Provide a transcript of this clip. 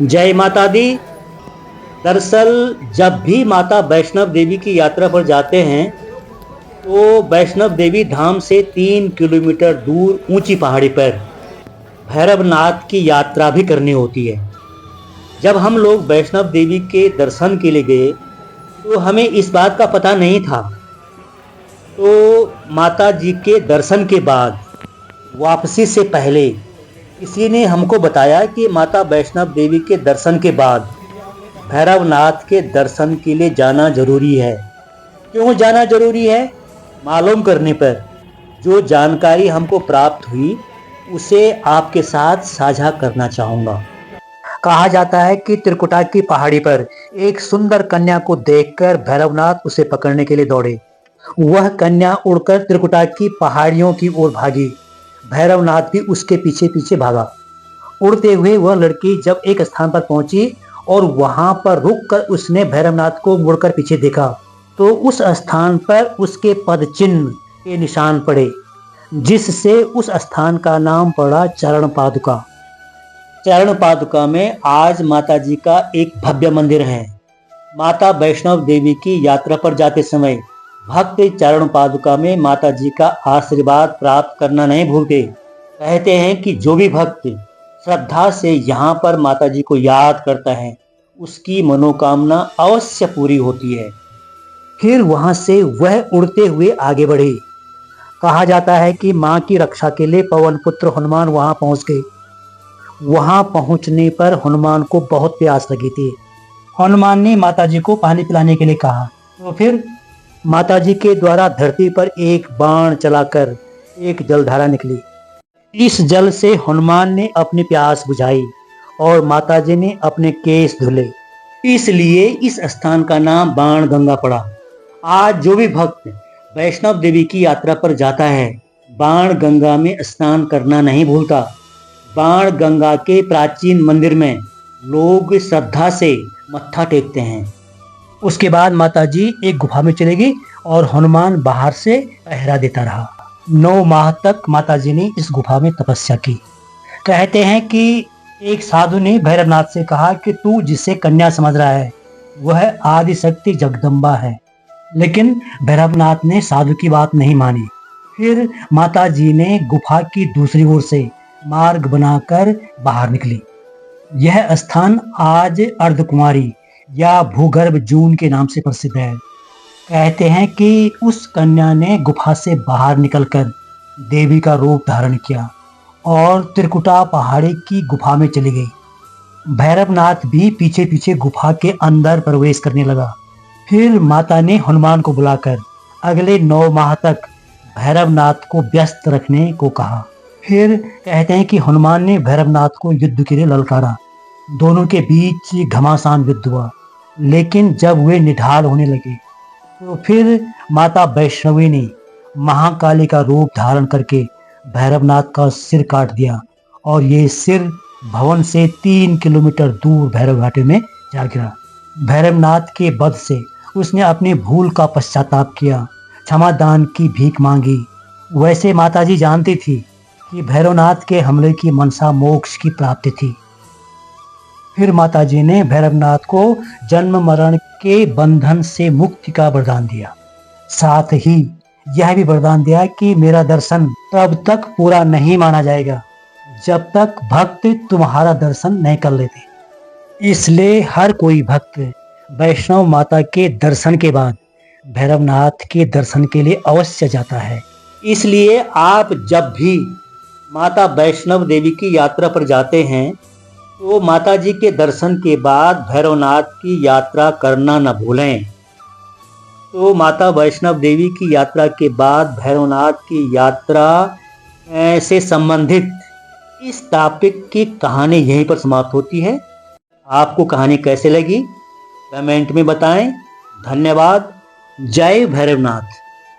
जय माता दी। दरअसल जब भी माता वैष्णव देवी की यात्रा पर जाते हैं तो वैष्णव देवी धाम से 3 किलोमीटर दूर ऊंची पहाड़ी पर भैरवनाथ की यात्रा भी करनी होती है। जब हम लोग वैष्णव देवी के दर्शन के लिए गए तो हमें इस बात का पता नहीं था। तो माता जी के दर्शन के बाद वापसी से पहले किसी ने हमको बताया कि माता वैष्णव देवी के दर्शन के बाद भैरवनाथ के दर्शन के लिए जाना जरूरी है। क्यों जाना जरूरी है, मालूम करने पर जो जानकारी हमको प्राप्त हुई उसे आपके साथ साझा करना चाहूँगा। कहा जाता है कि त्रिकुटा की पहाड़ी पर एक सुंदर कन्या को देखकर भैरवनाथ उसे पकड़ने के लिए दौड़े। वह कन्या उड़कर त्रिकुटा की पहाड़ियों की ओर भागी। भैरवनाथ भी उसके पीछे पीछे भागा। उड़ते हुए वह लड़की जब एक स्थान पर पहुंची और वहां पर रुककर उसने भैरवनाथ को मुड़कर पीछे देखा तो उस स्थान पर उसके पद चिन्ह के निशान पड़े, जिससे उस स्थान का नाम पड़ा चरण पादुका। चरण पादुका में आज माता जी का एक भव्य मंदिर है। माता वैष्णव देवी की यात्रा पर जाते समय भक्त चरण पादुका में माता जी का आशीर्वाद प्राप्त करना नहीं भूलते। कहते हैं कि जो भी भक्त श्रद्धा से यहाँ पर माता जी को याद करता है उसकी मनोकामना अवश्य पूरी होती है। फिर वहां से वह उड़ते हुए आगे बढ़े। कहा जाता है कि मां की रक्षा के लिए पवन पुत्र हनुमान वहां पहुंच गए। वहां पहुंचने पर हनुमान को बहुत प्यास लगी थी। हनुमान ने माता जी को पानी पिलाने के लिए कहा तो फिर माता जी के द्वारा धरती पर एक बाण चलाकर एक जलधारा निकली। इस जल से हनुमान ने अपनी प्यास बुझाई और माता जी ने अपने केस धुले। इसलिए इस स्थान का नाम बाण गंगा पड़ा। आज जो भी भक्त वैष्णव देवी की यात्रा पर जाता है बाण गंगा में स्नान करना नहीं भूलता। बाण गंगा के प्राचीन मंदिर में लोग श्रद्धा से मत्था टेकते हैं। उसके बाद माता जी एक गुफा में चली गई और हनुमान बाहर से पहरा देता रहा। 9 माह तक माता जी ने इस गुफा में तपस्या की। कहते हैं कि एक साधु ने भैरवनाथ से कहा कि तू जिसे कन्या समझ रहा है वह आदि शक्ति जगदम्बा है। लेकिन भैरवनाथ ने साधु की बात नहीं मानी। फिर माता जी ने गुफा की दूसरी ओर से मार्ग बनाकर बाहर निकली। यह स्थान आज अर्धकुमारी या भूगर्भ जून के नाम से प्रसिद्ध है। कहते हैं कि उस कन्या ने गुफा से बाहर निकलकर देवी का रूप धारण किया और त्रिकुटा पहाड़ी की गुफा में चली गई। भैरवनाथ भी पीछे पीछे गुफा के अंदर प्रवेश करने लगा। फिर माता ने हनुमान को बुलाकर अगले 9 माह तक भैरवनाथ को व्यस्त रखने को कहा। फिर कहते हैं कि हनुमान ने भैरवनाथ को युद्ध के लिए ललकारा। दोनों के बीच घमासान युद्ध हुआ। लेकिन जब वे निढाल होने लगे तो फिर माता वैष्णवी ने महाकाली का रूप धारण करके भैरवनाथ का सिर काट दिया और ये सिर भवन से 3 किलोमीटर दूर भैरव घाटी में जा गिरा। भैरवनाथ के वध से उसने अपनी भूल का पश्चाताप किया, क्षमादान की भीख मांगी। वैसे माताजी जानती थी कि भैरवनाथ के हमले की मनसा मोक्ष की प्राप्ति थी। फिर माताजी ने भैरवनाथ को जन्म मरण के बंधन से मुक्ति का वरदान दिया। साथ ही यह भी वरदान दिया कि मेरा दर्शन तब तक पूरा नहीं माना जाएगा जब तक भक्त तुम्हारा दर्शन नहीं कर लेते। इसलिए हर कोई भक्त वैष्णव माता के दर्शन के बाद भैरवनाथ के दर्शन के लिए अवश्य जाता है। इसलिए आप जब भी माता वैष्णव देवी की यात्रा पर जाते हैं तो माता जी के दर्शन के बाद भैरवनाथ की यात्रा करना न भूलें। तो माता वैष्णव देवी की यात्रा के बाद भैरवनाथ की यात्रा से संबंधित इस टॉपिक की कहानी यहीं पर समाप्त होती है। आपको कहानी कैसे लगी कमेंट में बताएं। धन्यवाद। जय भैरवनाथ।